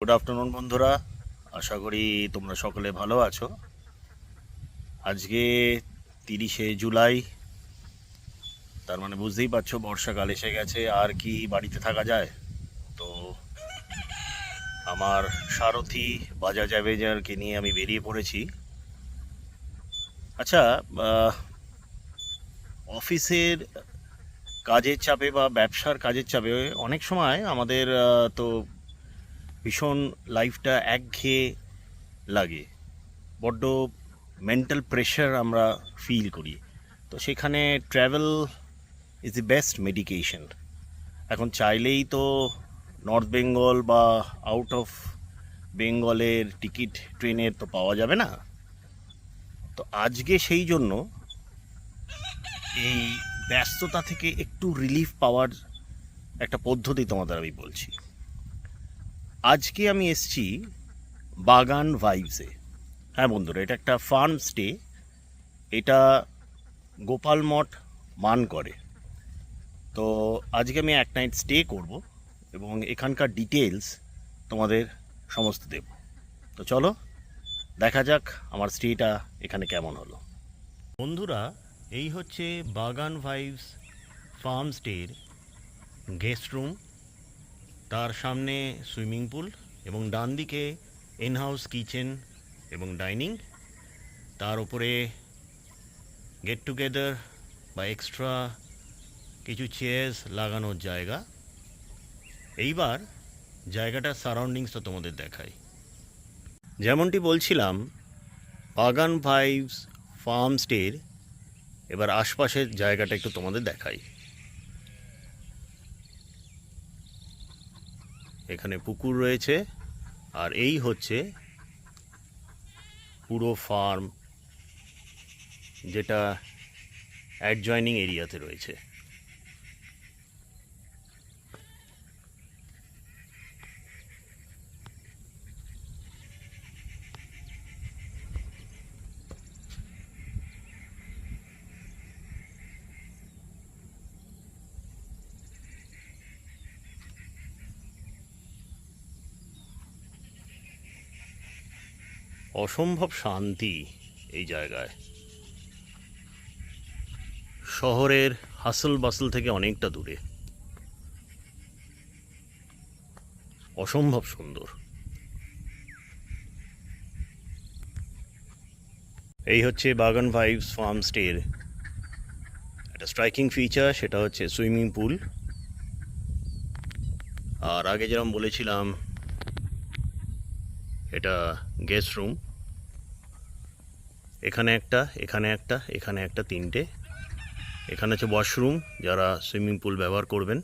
Good afternoon বন্ধুরা, আশা করি তোমরা সকলে ভালো আছো। আজকে 30শে জুলাই, তার মানে বুঝতেই পারছো বর্ষাকাল এসে গেছে, আর কি বাড়িতে থাকা যায়। তো আমার সারথি বাজাজ অ্যাভেঞ্জারকে নিয়ে আমি বেরিয়ে পড়েছি। আচ্ছা, অফিসের কাজের চাপে বা ব্যবসার কাজের চাপে অনেক সময় আমাদের তো ভীষণ লাইফটা একঘেয়ে লাগে, বড্ড মেন্টাল প্রেশার আমরা ফিল করি। তো সেখানে travel is the best medication. এখন চাইলেই তো নর্থ বেঙ্গল বা আউট অফ বেঙ্গলের টিকিট ট্রেনের তো পাওয়া যাবে না। তো আজকে সেই জন্য এই ব্যস্ততা থেকে একটু রিলিফ পাওয়ার একটা পদ্ধতি তোমাদের আমি বলছি। আজকে আমি এসছি বাগান ভাইবসে। হ্যাঁ বন্ধুরা, এটা একটা ফার্ম স্টে। এটা গোপাল মঠ মান করে। তো আজকে আমি এক নাইট স্টে করব এবং এখানকার ডিটেলস তোমাদের সমস্ত দেব। তো চলো দেখা যাক আমার স্টেটা এখানে কেমন হলো। বন্ধুরা, এই হচ্ছে বাগান ভাইবস ফার্ম স্টের গেস্ট রুম, তার সামনে সুইমিং পুল এবং ডান দিকে ইনহাউস কিচেন এবং ডাইনিং, তার উপরে গেট টুগেদার বা এক্সট্রা কিছু চেয়ার্স লাগানোর জায়গা। এইবার জায়গাটার সারাউন্ডিংসটা তোমাদের দেখাই। যেমনটি বলছিলাম, বাগান ভাইবস ফার্ম স্টের এবার আশপাশের জায়গাটা একটু তোমাদের দেখাই। এখানে পুকুর রয়েছে, আর এই হচ্ছে পুরো ফার্ম, যেটা অ্যাডজয়নিং এরিয়াতে রয়েছে। অসম্ভব শান্তি এই জায়গায়, শহরের হাসল বাসল থেকে অনেকটা দূরে। অসম্ভব সুন্দর। এই হচ্ছে বাগান ভাইবস ফার্ম স্টের একটা স্ট্রাইকিং ফিচার, সেটা হচ্ছে সুইমিং পুল। আর আগে যেরকম বলেছিলাম, এটা গেস্ট রুম। এখানে একটা, এখানে একটা, এখানে একটা, তিনটে। এখানে হচ্ছে ওয়াশরুম, যারা সুইমিং পুল ব্যবহার করবেন।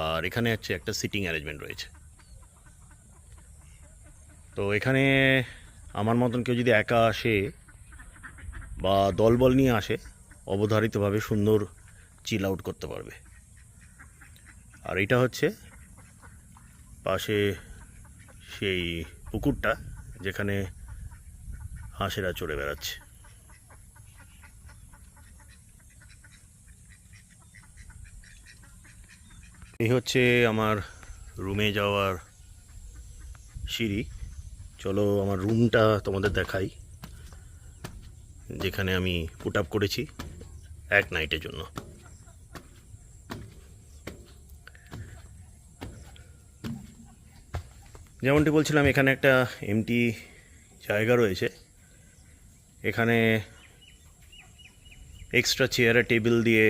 আর এখানে হচ্ছে একটা সিটিং অ্যারেঞ্জমেন্ট রয়েছে। তো এখানে আমার মতন কেউ যদি একা আসে বা দলবল নিয়ে আসে, অবধারিতভাবে সুন্দর চিল আউট করতে পারবে। আর এটা হচ্ছে পাশে সেই পুকুরটা, যেখানে হাঁসেরা চড়ে বেড়াচ্ছে। এই হচ্ছে আমার রুমে যাওয়ার সিঁড়ি। চলো আমার রুমটা তোমাদের দেখাই, যেখানে আমি পুট আপ করেছি এক নাইটের জন্য। যেমনটি বলছিলাম, এখানে একটা এমটি জায়গা রয়েছে। এখানে এক্সট্রা চেয়ার আর টেবিল দিয়ে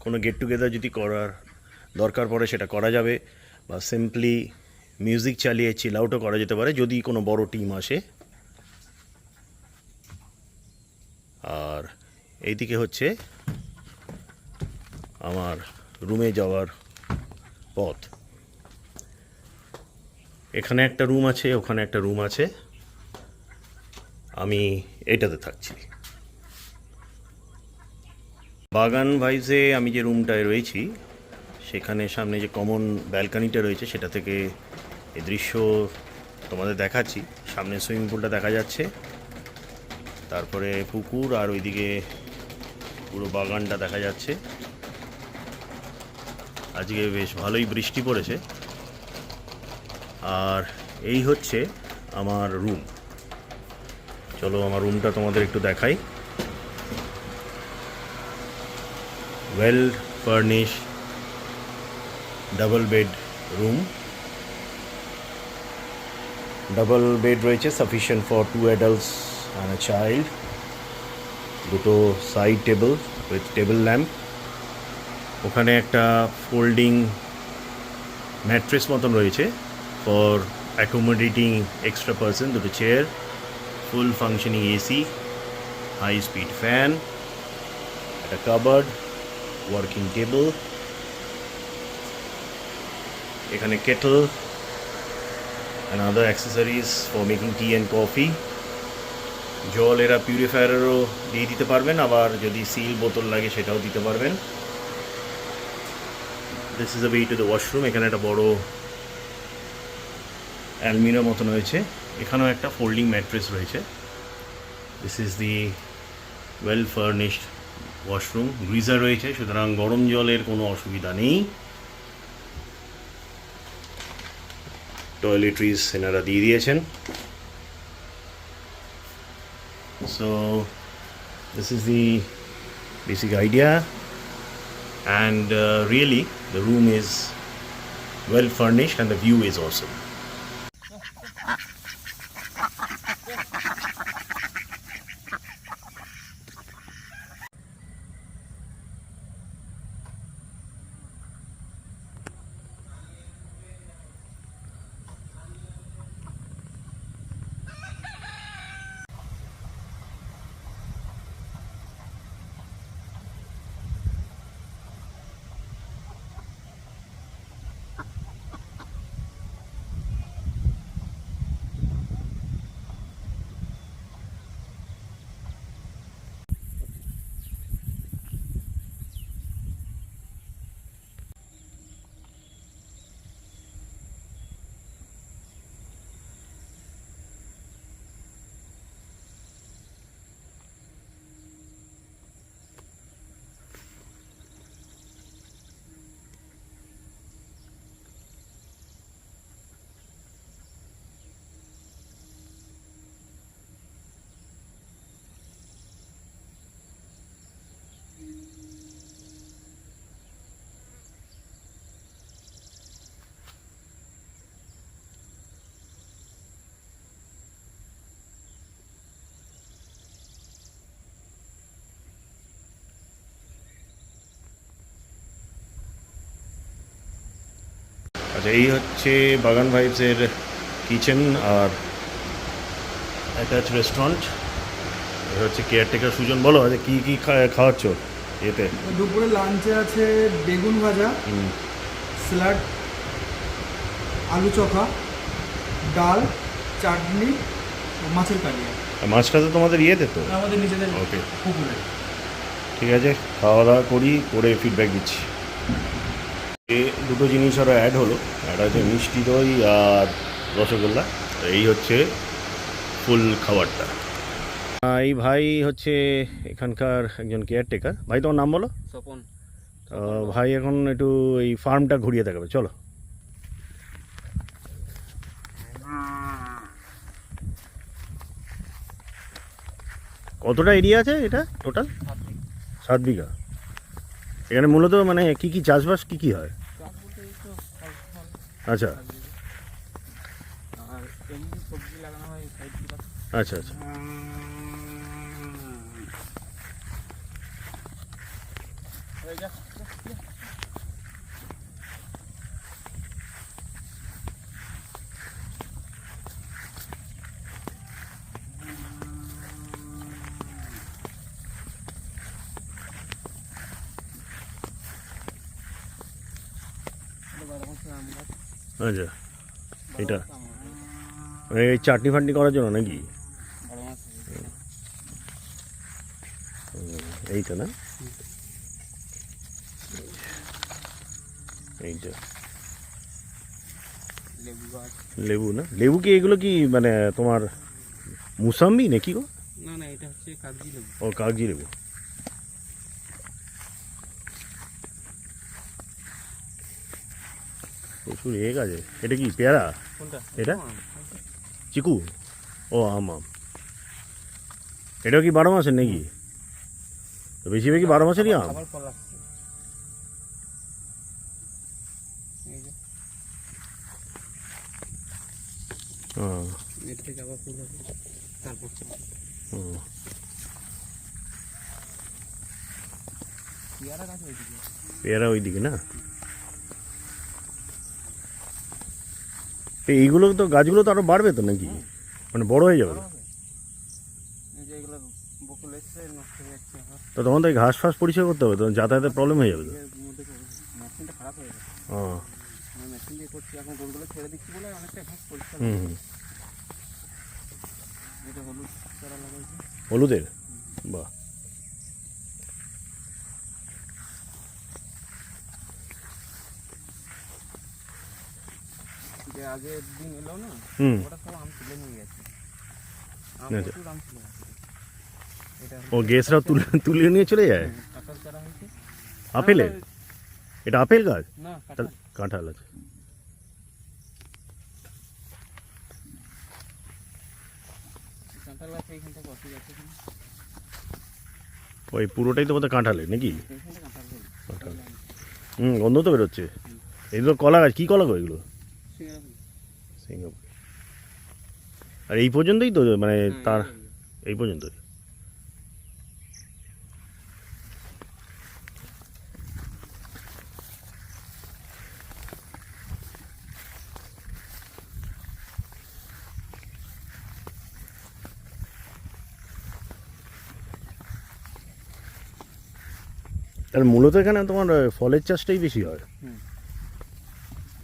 কোনো গেট টুগেদার যদি করার দরকার পড়ে সেটা করা যাবে, বা সিম্পলি মিউজিক চালিয়ে চিল আউটও করা যেতে পারে যদি কোনো বড় টিম আসে। আর এইদিকে হচ্ছে আমার রুমে যাওয়ার পথ। এখানে একটা রুম আছে, ওখানে একটা রুম আছে, আমি এটাতে থাকছি। বাগান ভাইবসে আমি যে রুমটায় রয়েছি, সেখানে সামনে যে কমন ব্যালকানিটা রয়েছে, সেটা থেকে এই দৃশ্য তোমাদের দেখাচ্ছি। সামনে সুইমিং পুলটা দেখা যাচ্ছে, তারপরে পুকুর, আর ওইদিকে পুরো বাগানটা দেখা যাচ্ছে। আজকে বেশ ভালোই বৃষ্টি পড়েছে। আর এই হচ্ছে আমার রুম। চলো আমার রুমটা তোমাদের একটু দেখাই। Well furnish double bed room. Double bed রয়েছে, sufficient for 2 adults and a child. দুটো side table with table lamp. ওখানে একটা ফোল্ডিং ম্যাট্রেস মতন রয়েছে ফর অ্যাকোমোডেটিং এক্সট্রা পার্সন। দুটো chair, full functioning AC, high speed fan, একটা cupboard, working table, এখানে kettle and other accessories for making tea and coffee. জল এরা পিউরিফায়ারেরও দিয়ে দিতে পারবেন, আবার যদি সিল বোতল লাগে সেটাও দিতে পারবেন। This is a way to the washroom. এখানে একটা বড় অ্যালমিরা মতন রয়েছে, এখানেও একটা ফোল্ডিং ম্যাট্রেস রয়েছে। This is the well furnished washroom. Geyser রয়েছে, সুতরাং গরম জলের কোনো অসুবিধা নেই। টয়লেট্রিজ এনারা দিয়ে দিয়েছেন। So this is the basic idea, and really the room is well furnished and the view is awesome. আচ্ছা, এই হচ্ছে বাগান ভাইবসের কিচেন আর অ্যাটাচ রেস্টুরেন্ট। এটা হচ্ছে কেয়ারটেকার সুজন। বলো আচ্ছা কী কী খাওয়াচ্ছ এতে? দুপুরে লাঞ্চে আছে বেগুন ভাজা, স্যালাড, আলু চোখা, ডাল, চাটনি, মাছের কালিয়া। মাছটা তো তোমাদের ইয়েতে তো? আমাদের নিজেদের ওকে, পুকুরে। ঠিক আছে, খাওয়া দাওয়া করি, করে ফিডব্যাক দিচ্ছি। এ দুটো জিনিস আরও অ্যাড হলো, একটা হচ্ছে মিষ্টি দই আর রসগোল্লা। এই হচ্ছে ফুল খাবারটা। এই ভাই হচ্ছে এখানকার একজন কেয়ারটেকার। ভাই তোমার নাম বলো? স্বপন। ভাই এখন একটু এই ফার্মটা ঘুরিয়ে দেখাবে, চলো। কতটা এরিয়া আছে এটা টোটাল? 7 বিঘা। এখানে মূলত মানে কি কি চাষবাস কি কি হয়? আচ্ছা আচ্ছা আচ্ছা। আচ্ছা, এটা এই চাটনি ফাটনি করার জন্য নাকি? এইটা না, এইটা লেবু না? লেবু কি এগুলো কি মানে তোমার মুসাম্বি নাকি গো? না না, এটা হচ্ছে কাগজি লেবু। ও কাগজি লেবু। প্রচুর এক আছে। এটা কি পেয়ারা? কোনটা? এটা চিকু? ও আম আম। এটাও কি 12 মাসের নাকি? তো বেশিরভাগই 12 মাসেরই আম। আবার ফল আসছে। এই যে হুম, এর থেকে আবার ফুল হবে, তারপর হুম। পেয়ারা গাছ ওইদিকে। পেয়ারা ওইদিকে না? তো এইগুলো তো গাছগুলো তো আরো বাড়বে তো নাকি? মানে বড় হয়ে যাবে? বড় হবে। এই যে এগুলো বকুল এসছে, নষ্ট হয়ে যাচ্ছে আবার। তো তখন তো এই ঘাস ফাস পরিষ্কার করতে হবে, তখন যাতায়াতের প্রবলেম হয়ে যাবে তো। এর মধ্যে মেশিনটা খারাপ হয়ে গেছে। ও আমি মেশিন দিয়ে করছি, এখন গোলগুলো ছেড়ে দিচ্ছি বলে অনেকটা ঘাস পরিষ্কার হুম হচ্ছে। হুম। এটা হলুদ চারা লাগাইছি। হলুদের? বাহ। যে আগের দিন এলো না, হুম। ওরা সব আম তুলে নিয়ে গেছে। আম আচ্ছা। প্রচুর আম ছিল গাছে। এটা ও গেছরাও তুলে নিয়ে চলে যায়? কাঁঠাল চারা হয়েছে। আপেলে? এটা আপেল গাছ? না, তাহলে কাঁঠাল আছে। কাঁঠাল গাছ এইখান থেকে অসুখ আছে কিনা? ওই পুরোটাই তো বোধহয় কাঁঠালের নাকি? এইখানটা কাঁঠাল হলো। কাঁঠাল। হুম, গন্ধ তো বেরোচ্ছে। এগুলো কলা গাছ, কি কলা গো এগুলো? সিঙ্গারা ফুল। সিঙ্গাপুর। আর এই পর্যন্তই তো, মানে হ্যাঁ, তার এই এই পর্যন্তই? তাহলে মূলত এখানে তোমার ফলের চাষটাই বেশি হয়। হুম।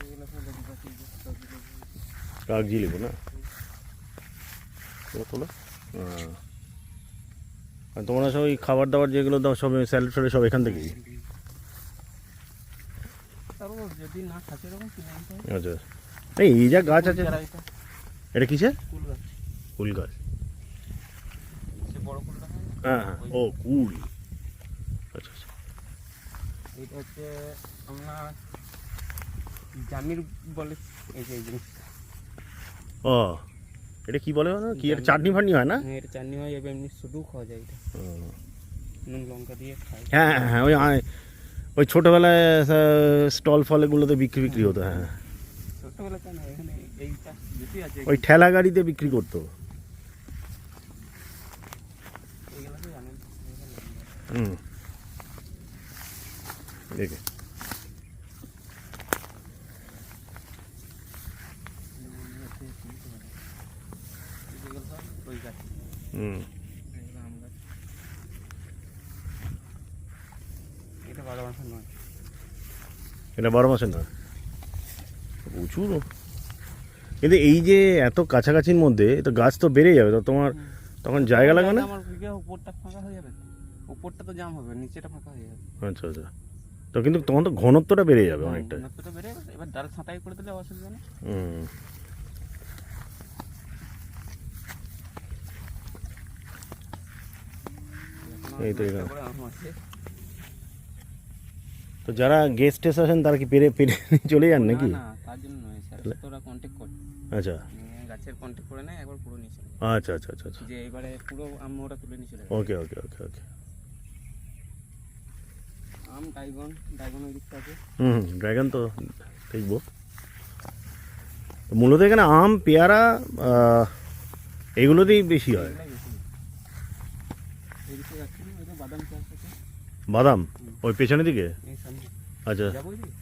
এগুলো সব লেবু গাছ, এই যে সবজি লেবু। কাগজি লেবু না? তোলো তোলো। আর তোমরা সব ওই খাবার দাবার যেগুলো দাও সব স্যালাড ফ্যালাড সব এখান থেকেই? তারপর যদি না থাকে এরকম কিনে আনতে হবে। আচ্ছা। এই যা গাছ আছে, চারা এটা এটা কিসের? কুল গাছ। কুল গাছ? সে বড় কুলটা হয় না? হ্যাঁ হ্যাঁ, ও কুল। আচ্ছা আচ্ছা। এইটা হচ্ছে আমরা জামির বলে, এই যে এই জিনিসটা। ও এটা কি বলে বলো? কি এটা চাটনি ফাটনি হয় না? এর চাটনি হয়, এবার এমনি শুধু খাওয়া যায় এটা। নুন লঙ্কা দিয়ে খাই। হ্যাঁ হ্যাঁ হ্যাঁ, ওই ছোটোবেলায় স্টল ফলেগুলোতে বিক্রি হতো। হ্যাঁ, ছোটবেলাতে না, এখানে এইটা বেশি আছে। ওই ঠেলা গাড়িতে বিক্রি করতো। এইগুলো তো জানেন। হুম, দেখে এগুলো সব ওই গাছ। হুম। এগুলো আম গাছ। এটা 12 মাসের নয়। এটা 12 মাসের না? প্রচুর। কিন্তু এই যে এত কাছাকাছির মধ্যে তো গাছ তো বেড়ে যাবে, তো তোমার তখন জায়গা লাগে না? আমার ভিড়ে উপরটা ফাঁকা হয়ে যাবে, উপরটা তো জাম হবে, নিচেটা ফাঁকা হয়ে যাবে। আচ্ছা আচ্ছা। তো কিন্তু তখন তো ঘনত্বটা বেড়ে যাবে অনেকটা। ঘনত্বটা বেড়ে যাবে, এবার ডাল ছাঁটাই করে দিলে অসুবিধা নেই। হুম। এই তো এখনো এখানে। একটা করে আম আছে। তো যারা গেস্ট টেস্ট আসেন তারা কি পেরে পেরে নিয়ে চলে যান নাকি? না, তার জন্য নয়, স্যার সাথে ওরা কন্ট্যাক্ট করে, আচ্ছা গাছের কন্ট্যাক্ট করে নেয়, একবার পুরো নিয়ে চলে যায়। আচ্ছা আচ্ছা আচ্ছা আচ্ছা। যে এবারে পুরো আম ওরা তুলে নিয়ে চলে যায়। ওকে ওকে ওকে ওকে। আম ড্রাগন ওই দিকটা আছে। হুম, ড্রাগন তো দেখবো। তো মূলত এখানে আম পেয়ারা এগুলোতেই বেশি হয়। এগুলাই বেশি। এদিকে যাচ্ছে না, ওই যে বাদাম চাষ আছে বাদাম ওই পেছনের দিকে? এই সামনে। আচ্ছা যাবো ওই দিকে?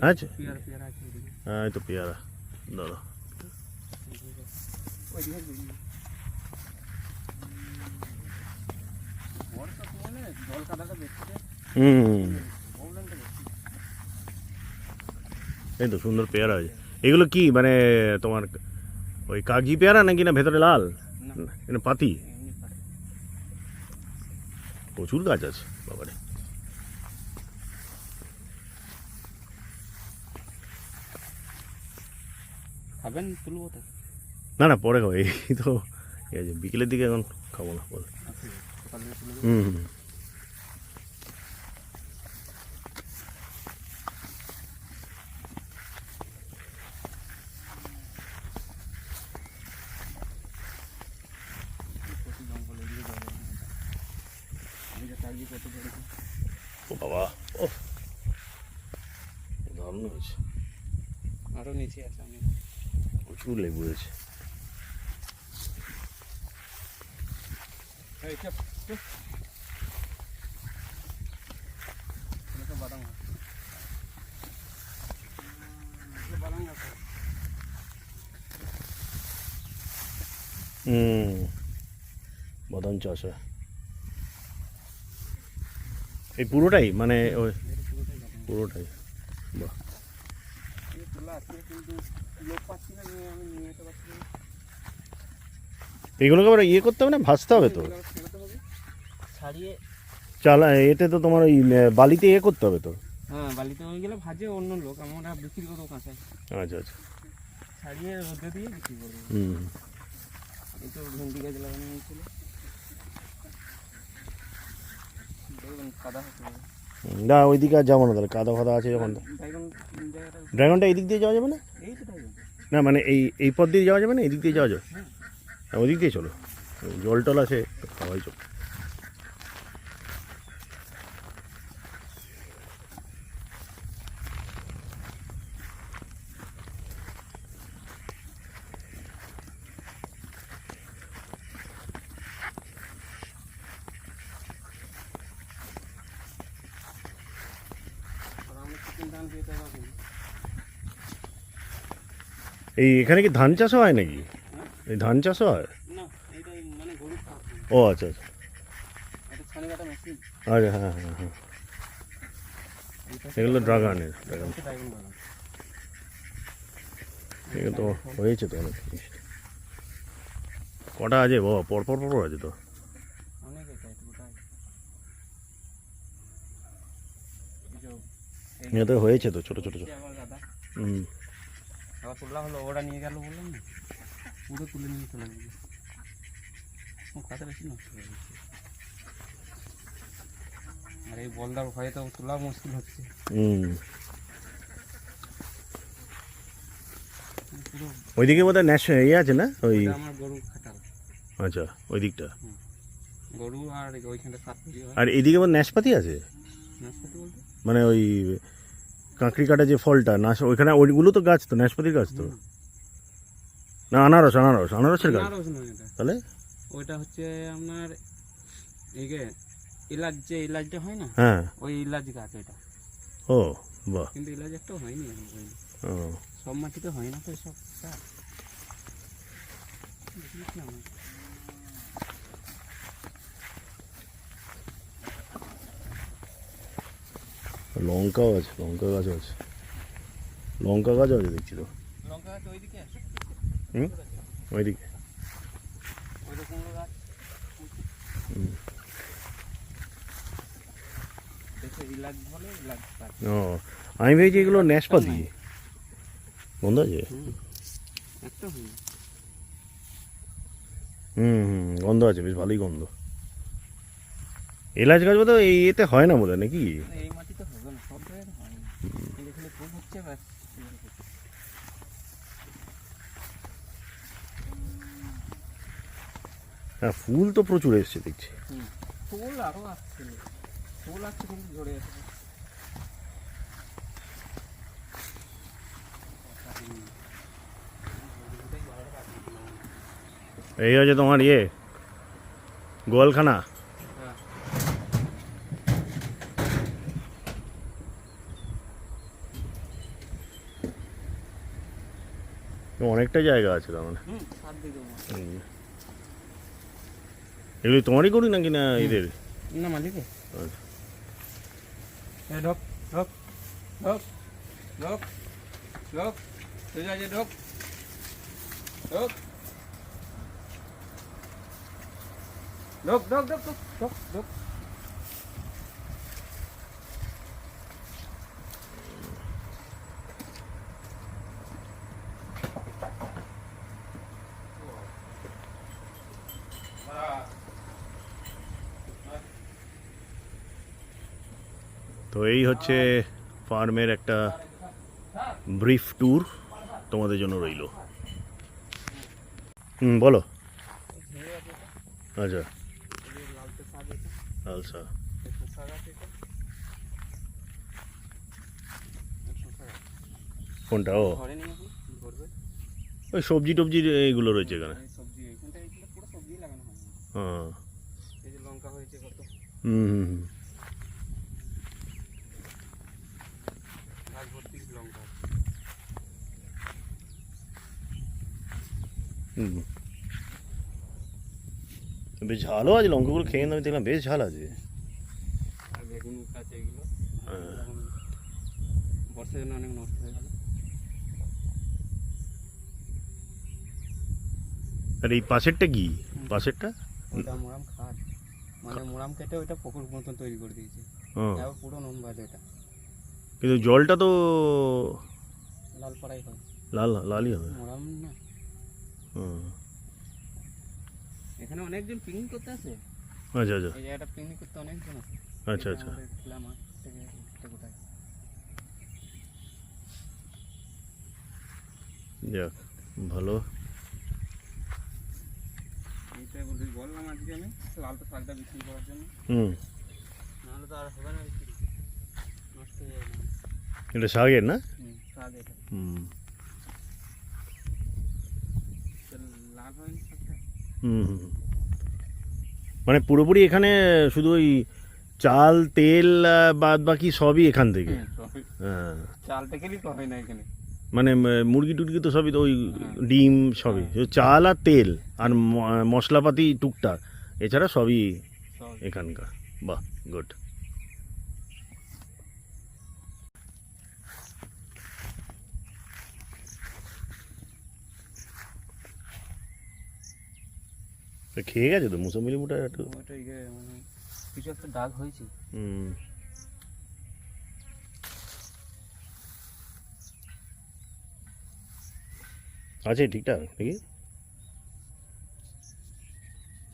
আচ্ছা। পেয়ারা আছে ওইদিকে। হ্যাঁ এই তো পেয়ারা দাদা। ওইদিকে বর্ষার সময় না জল কাদাটা বেশি দেয়, হুম, প্রবলেমটা বেশি। এই তো সুন্দর পেয়ারা আছে। এগুলো কি মানে তোমার ওই কাগজি পেয়ারা নাকি না ভেতরে লাল? না, এটা পাতি? এমনি পারে। প্রচুর গাছ আছে বাবারে। খাবেন তুলবো তো? না না পরে খাবো, এই তো ঠিক আছে, বিকেলের দিকে এখন খাবো না বল। আচ্ছা, সকালে তুলে দেবো। হুম হুম। আরও নিচে আছে অনেক। প্রচুর লেবু হয়েছে। এই চপ চপ। এটা বাদাম গাছ। এটা বাদাম গাছ। বাদাম চাষ হয় এই পুরোটাই, মানে ওই এটা পুরোটাই বাদাম। পুরোটাই। বাহ, এই তোলা আছে কিন্তু লোক পাচ্ছি না, আমি নিয়ে যেতে পারছি না। এগুলোকে আবার ইয়ে করতে হবে না, ভাজতে হবে তো? এগুলো আবার ছেড়াতে হবে। ছাড়িয়ে চালা এতে তো তোমার ওই বালিতে ইয়ে করতে হবে তো? হ্যাঁ, বালিতে হয়ে গেলে ভাজে অন্য লোক, আমরা বিক্রি করবো কাঁচায়। আচ্ছা আচ্ছা। ছাড়িয়ে রোদে দিয়ে বিক্রি করবো। হুম। এই তো ভেন্ডি গাছ লাগানো হয়েছিল, দেখবেন কাদা হতে হবে। না ওইদিকে আর যাবো না তাহলে, কাদা ফাদা আছে যখন। ড্রাগন জায়গাটা ড্রাগনটা এদিক দিয়ে যাওয়া যাবে না? এই তো ড্রাগন। না মানে এই পথ দিয়ে যাওয়া যাবে না, এদিক দিয়ে যাওয়া যাবে? হ্যাঁ। হ্যাঁ, ওদিক দিয়ে চলো, জল টল আছে, খাওয়াই চলো। আর আমরা চিকেন ধান দিয়ে দেওয়া করি। এখানে কি ধান চাষও হয় নাকি? এই ধান চাষও হয়? না, এটা মানে গরু খাওয়া। ও আচ্ছা আচ্ছা। এটা ছানি কাটা মেশিন। আচ্ছা, হ্যাঁ হ্যাঁ হ্যাঁ। এগুলো ড্রাগনের, ড্রাগন। ড্রাগন বাগান। এগুলো তো হয়েছে তো অনেক মিষ্টি। কটা আছে বাবা, পরপর পরপর আছে তো? অনেক এটা গোটাই। এ তো হয়েছে তো, ছোটো ছোটো ছোটো। আবার দাদা হুম। আবার তোলা হলো, ওরা নিয়ে গেল বললাম না, পুরো তুলে নিয়ে চলে গেল। ও কাছে বেশি নষ্ট হয়ে গেছে। আর এই বলদার ভয়ে তো তোলা মুশকিল হচ্ছে। হুম। পুরো ওইদিকে বোধহয় ন্যাশ ইয়ে আছে না ওই? এটা আমার গরু খাটাল। আচ্ছা, ওই দিকটা। গরু আর ওইখানটা সাত কেজি হয়। আর এদিকে বোধ নাশপাতি আছে, নাশপাতি বলতে মানে ওই কাঁকড়ি কাটা যে ফলটা, ওইখানে ওইগুলো তো গাছ তো, নাশপাতির গাছ তো? না আনারস, আনারস, আনারসের গাছ। আনারস নয় এটা, তাহলে ওইটা হচ্ছে আপনার এই যে ইলাচ, যে ইলাচটা হয় না, হ্যাঁ। ওই ইলাচ গাছ এটা। ও বাহ। কিন্তু ইলাচ একটাও হয়নি এখন পর্যন্ত। ও সব মাটিতে হয় না তো সব গাছ। দেখিস না আমার। লঙ্কাও আছে, লঙ্কা গাছও আছে, লঙ্কা গাছও আছে দেখছি তো। লঙ্কা গাছ ওইদিকে আছে, হুম, ওইদিকে। ওইটা কুমড়ো গাছ। হুম। দেখে ইলাচ বলে, ইলাচ গাছ। ও আমি ভেবেছি এগুলো নাশপাতি। বন্ধ আছে? একটা হয়নি। হুম হুম, গন্ধ আছে, বেশ ভালোই গন্ধ। এলাচ গাছ বোধহয় এই এতে হয় না বোধহয় নাকি? এই মাটিতে হবে না, সব জায়গায় হয় না। কিন্তু খালি ফুল হচ্ছে ব্যাস। হ্যাঁ, ফুল তো প্রচুর এসছে দেখছি। ফুল আরও আসছে, ফুল আসছে কিন্তু ঝরে যাচ্ছে। এই হচ্ছে তোমার ইয়ে গোয়ালখানা। হ্যাঁ। অনেকটা জায়গা আছে তার মানে। সাত দিকে এগুলি তোমারই করি নাকি না এদের? না, মালিকে। আচ্ছা। ঢোক ঢোক ঢোক ঢোক ঢোক, ঠিক আছে, ঢোক ঢোক ঢোক ঢোক ঢোক ঢোক ঢোক ঢোক। তো এই হচ্ছে ফার্মের একটা ব্রিফ ট্যুর তোমাদের জন্য রইল। হুম, বলো। আচ্ছা, লালতে শাক, এটা আচ্ছা। শসা গাছ, এটা শসা গাছ। কোনটা ও ঘরে নিয়ে আসি কি করবে ওই সবজি টবজি এগুলো রয়েছে এখানে। এই সবজি এইখানটা এইগুলো পুরো সবজি লাগানো হয় হ্যাঁ। এই যে লঙ্কা হয়েছে কত হুম হুম হুম। গাছ ভর্তি লঙ্কা হুম। বেশ ঝালও আছে, লঙ্কাগুলো খেয়ে আমি দেখলাম বেশ ঝাল আছে। আর বেগুন আছে এগুলো হ্যাঁ। এখন বর্ষার জন্য অনেক নষ্ট হয়ে গেল আর এই পাশেরটা কি? পাশেরটা ওইটা মোরাম খাট মানে মোরাম কেটে ওইটা পুকুর মতন তৈরি করে দিয়েছে হ্যাঁ, এবার পুরো নম্বর এটা কিন্তু জলটা তো লাল পড়াই হয় লালই হবে। মোরাম না হুম। এখানে অনেকজন পিকনিক করতে আসে আচ্ছা আচ্ছা এই জায়গাটা পিকনিক করতে অনেকজন আসে আচ্ছা এটা আচ্ছা। আমাদের খোলা মাঠ থেকে একটা কোথায় যাক ভালো। এইটা বললাম আজকে আমি লালটা শাকটা বিক্রি করার জন্য হুম। নাহলে তো আর হবে না বিক্রি নষ্ট হয়ে যাবে না এটা শাকের না? শাক এটা হুম তো লাল হয়নি শাকটা হুম হুম। মানে পুরোপুরি এখানে শুধু ওই চাল তেল বাদ বাকি সবই এখান থেকে। সবই হ্যাঁ, চাল থেকেই তো হয় না এখানে মানে মুরগি টুরগি তো সবই তো ওই ডিম সবই, শুধু চাল আর তেল আর মশলাপাতি টুকটাক, এছাড়া সবই সব এখানকার। বাহ, গুড। খেয়ে গেছে তো মুসম্বি লেবুটা একটু। ওইটা ইয়ে মানে কিছু একটা দাগ হয়েছে হুম। আছে ঠিকঠাক নাকি?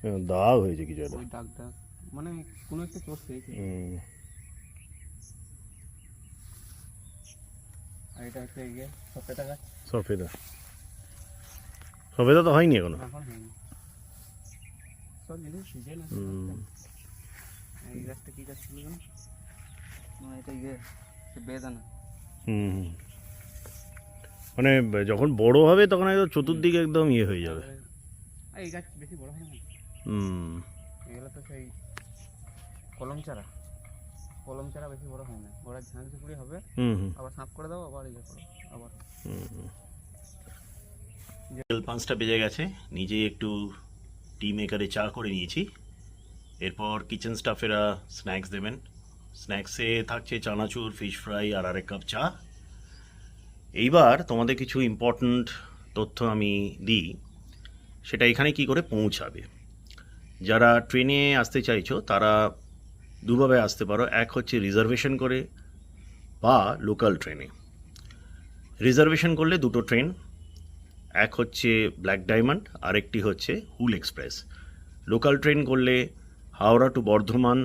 হ্যাঁ, দাগ হয়েছে কিছু একটা। ওই দাগটা মানে কোনো একটা চোট পেয়েছে হুম। আর এটা হচ্ছে ইয়ে সতেটা গাছ সফেদা সফেদা তো হয়নি এখনো। এখন হয়নি সব জিনিস সিজন আছে হুম। এই গাছটা কী গাছ ছিল জানো না এটা ইয়ে বেদানা হুম হুম। মানে যখন বড় হবে তখন একদম চতুর্দিকে একদম ইয়ে হয়ে যাবে। আর এই গাছ বেশি বড় হয় না হুম। এগুলো তো সেই কলম চারা বেশি বড় হয় না ওরা ঝাঁক ঝুঁকুড়ি হবে হুম হুম। আবার সাফ করে দাও আবার ইয়ে করো আবার বিকেল 5টা বেজে গেছে, নিজেই একটু টি মেকারে চা করে নিয়েছি। এরপর কিচেন স্টাফেরা স্ন্যাক্স দেবেন। স্ন্যাক্সে থাকছে চানাচুর, ফিশ ফ্রাই আর আরেক কাপ চা। এইবার তোমাদের কিছু ইম্পর্ট্যান্ট তথ্য আমি দিই, সেটা এখানে কি করে পৌঁছাবে। যারা ট্রেনে আসতে চাইছো তারা দুভাবে আসতে পারো, এক হচ্ছে রিজার্ভেশন করে বা লোকাল ট্রেনে। রিজার্ভেশন করলে দুটো ট্রেন, এক হচ্ছে ব্ল্যাক ডায়মন্ড, আরেকটি হচ্ছে হুল এক্সপ্রেস। লোকাল ট্রেন করলে হাওড়া টু বর্ধমান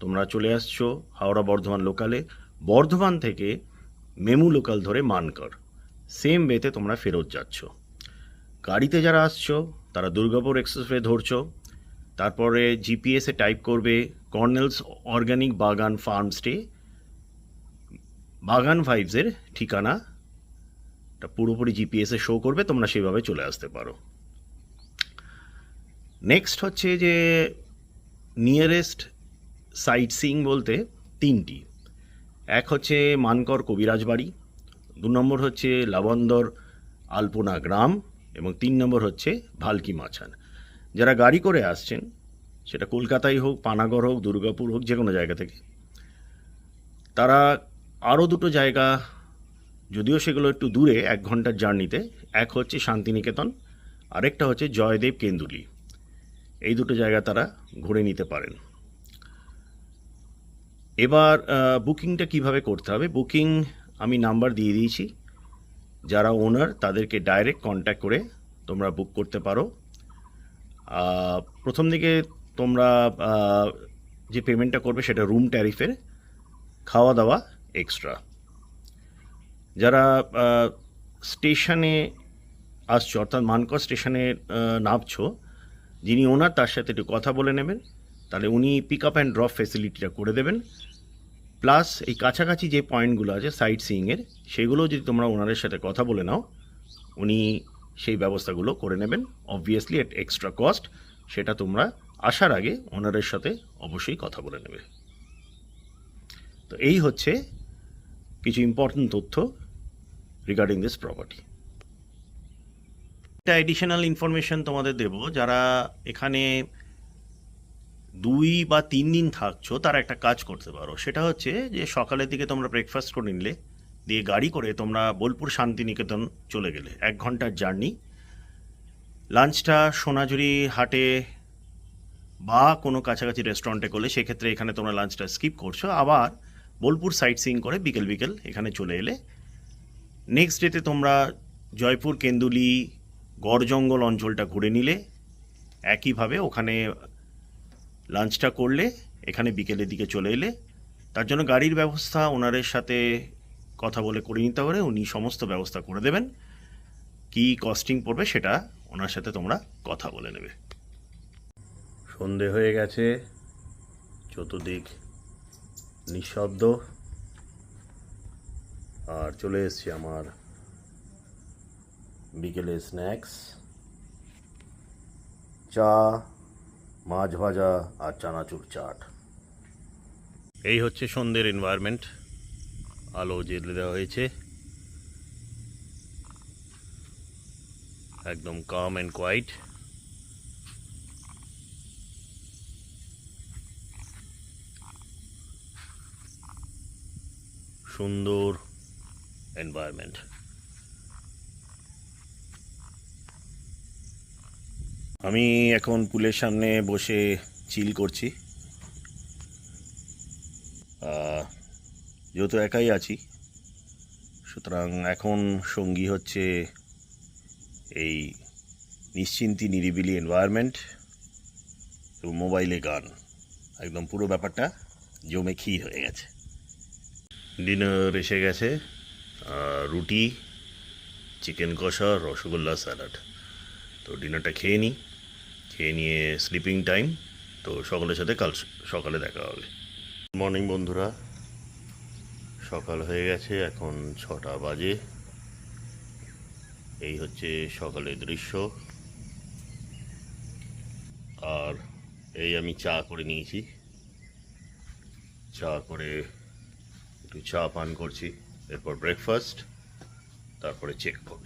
তোমরা চলে আসছো হাওড়া বর্ধমান লোকালে, বর্ধমান থেকে মেমু লোকাল ধরে মানকর, সেম ওয়েতে তোমরা ফেরত যাচ্ছ। গাড়িতে যারা আসছো তারা দুর্গাপুর এক্সপ্রেসওয়ে ধরছো, তারপরে জিপিএসে টাইপ করবে কর্নেলস অর্গানিক বাগান ফার্ম স্টে, বাগান ভাইবসের ঠিকানা পুরোপুরি জিপিএসে শো করবে, তোমরা সেভাবে চলে আসতে পারো। নেক্সট হচ্ছে যে নিয়ারেস্ট সাইট সিইং বলতে তিনটি, এক হচ্ছে মানকর কবিরাজ বাড়ি, 2 নম্বর হচ্ছে লাবন্দর আলপনা গ্রাম এবং 3 নম্বর হচ্ছে ভালকি মাছান। যারা গাড়ি করে আসছেন সেটা কলকাতায় হোক, পানাগড় হোক, দুর্গাপুর হোক, যে কোনো জায়গা থেকে, তারা আরও দুটো জায়গা, যদিও সেগুলো একটু দূরে 1 ঘন্টার জার্নিতে, এক হচ্ছে শান্তিনিকেতন, আরেকটা হচ্ছে জয়দেব কেন্দুলি। এই দুটো জায়গা তারা ঘুরে নিতে পারেন। এবার বুকিংটা কিভাবে করতে হবে, বুকিং আমি নাম্বার দিয়ে দিয়েছি, যারা ওনার তাদেরকে ডাইরেক্ট কন্ট্যাক্ট করে তোমরা বুক করতে পারো। প্রথম দিকে তোমরা যে পেমেন্টটা করবে সেটা রুম ট্যারিফের, খাওয়া দাওয়া এক্সট্রা। যারা স্টেশনে আসছো অর্থাৎ মানকর স্টেশনে নামছো, যিনি ওনার তার সাথে একটু কথা বলে নেবেন, তাহলে উনি পিক আপ অ্যান্ড ড্রপ ফেসিলিটিটা করে দেবেন। প্লাস এই কাছাকাছি যে পয়েন্টগুলো আছে সাইট সিইংয়ের, সেগুলো যদি তোমরা ওনারের সাথে কথা বলে নাও, উনি সেই ব্যবস্থাগুলো করে নেবেন। অবভিয়াসলি এট এক্সট্রা কস্ট, সেটা তোমরা আসার আগে ওনারের সাথে অবশ্যই কথা বলে নেবে। তো এই হচ্ছে কিছু ইম্পর্টেন্ট তথ্য রিগার্ডিং দিস প্রপার্টি। একটা এডিশনাল ইনফরমেশন তোমাদের দেব, যারা এখানে 2 বা 3 দিন থাকছো তারা একটা কাজ করতে পারো। সেটা হচ্ছে যে সকালের দিকে তোমরা ব্রেকফাস্ট করে নিলে, দিয়ে গাড়ি করে তোমরা বোলপুর শান্তিনিকেতন চলে গেলে, 1 ঘন্টার জার্নি। লাঞ্চটা সোনাঝুরি হাটে বা কোনো কাছাকাছি রেস্টুরেন্টে করলে, সেক্ষেত্রে এখানে তোমরা লাঞ্চটা স্কিপ করছো, আবার বোলপুর সাইট সিইং করে বিকেল বিকেল এখানে চলে এলে। নেক্সট ডেতে তোমরা জয়পুর, কেন্দুলি, গড় জঙ্গল অঞ্চলটা ঘুরে নিলে, একইভাবে ওখানে লাঞ্চটা করলে, এখানে বিকেলের দিকে চলে এলে। তার জন্য গাড়ির ব্যবস্থা ওনারের সাথে কথা বলে করে নিতে পারে, উনি সমস্ত ব্যবস্থা করে দেবেন। কি কস্টিং পড়বে সেটা ওনার সাথে তোমরা কথা বলে নেবে। সন্ধে হয়ে গেছে, চতুর্দিক নিঃশব্দ, আর চলে এসেছি আমার বিকেলের স্ন্যাক্স, চা, মাছ ভাজা আর চানাচুর চাট। এই হচ্ছে সন্ধ্যের এনভায়রনমেন্ট, আলো জ্বেলে দেওয়া হয়েছে, একদম কাম অ্যান্ড কোয়াইট। সুন্দর এনভায়রনমেন্ট। আমি এখন পুলের সামনে বসে চিল করছি, যেহেতু একাই আছি, সুতরাং এখন সঙ্গী হচ্ছে এই নিশ্চিন্তি নিরিবিলি এনভায়রনমেন্ট এবং মোবাইলে গান। একদম পুরো ব্যাপারটা জমে ক্ষীর হয়ে গেছে। ডিনার এসে গেছে, রুটি, চিকেন কষা, রসগোল্লা, স্যালাড। তো ডিনারটা খেয়ে নিই, খেয়ে নিয়ে স্লিপিং টাইম। তো সকলের সাথে কাল সকালে দেখা হবে। গুড মর্নিং বন্ধুরা, সকাল হয়ে গেছে, এখন 6টা বাজে। এই হচ্ছে সকালের দৃশ্য। আর এই আমি চা করে নিয়েছি, চা করে একটু চা পান করছি, এরপর ব্রেকফাস্ট, তারপরে চেকপোর্ট।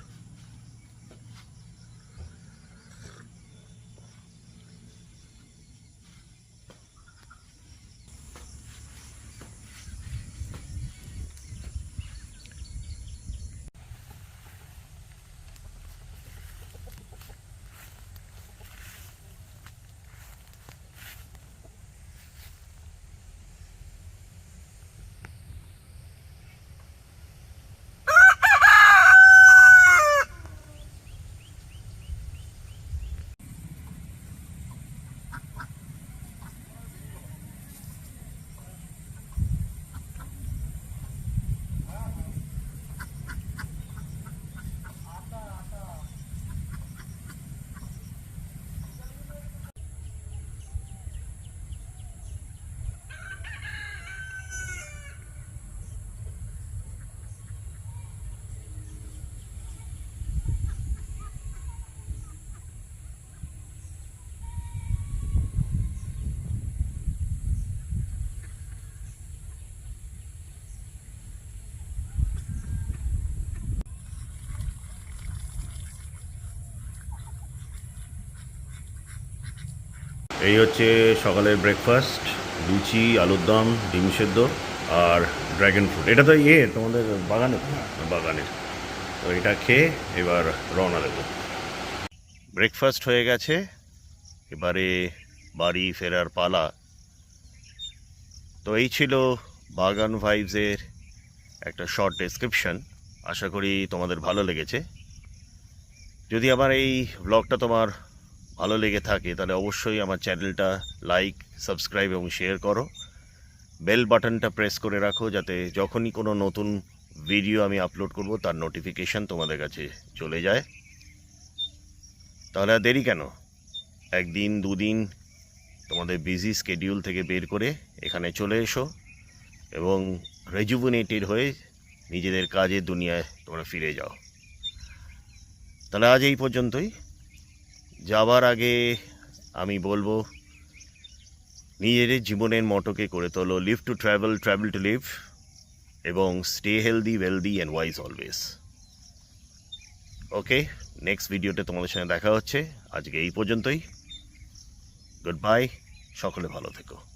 এই হচ্ছে সকালের ব্রেকফাস্ট, লুচি, আলুর দম, ডিম সেদ্ধ আর ড্র্যাগন ফ্রুট। এটা তো তোমাদের বাগানের। তো এটা খেয়ে এবার রওনা দেব। ব্রেকফাস্ট হয়ে গেছে, এবারে বাড়ি ফেরার পালা। তো এই ছিল বাগান ভাইবসের একটা শর্ট ডেসক্রিপশন। আশা করি তোমাদের ভালো লেগেছে। যদি আমার এই ব্লগটা তোমার ভালো লেগে থাকে তাহলে অবশ্যই আমার চ্যানেলটা লাইক, সাবস্ক্রাইব এবং শেয়ার করো। বেল বাটনটা প্রেস করে রাখো, যাতে যখনই কোনো নতুন ভিডিও আমি আপলোড করব তার নোটিফিকেশান তোমাদের কাছে চলে যায়। তাহলে আর দেরি কেন, একদিন দুদিন তোমাদের বিজি স্কেডিউল থেকে বের করে এখানে চলে এসো, এবং রেজুভিনেটেড হয়ে নিজেদের কাজের দুনিয়ায় তোমরা ফিরে যাও। তাহলে আজ এই পর্যন্তই। যাবার আগে আমি বলবো, নিজেদের জীবনের মটোকে করে তোলো live to travel, travel to live, এবং stay healthy, wealthy and wise always. Okay, next ভিডিওতে তোমাদের সঙ্গে দেখা হচ্ছে। আজকে এই পর্যন্তই। গুড বাই, সকলে ভালো থেকো।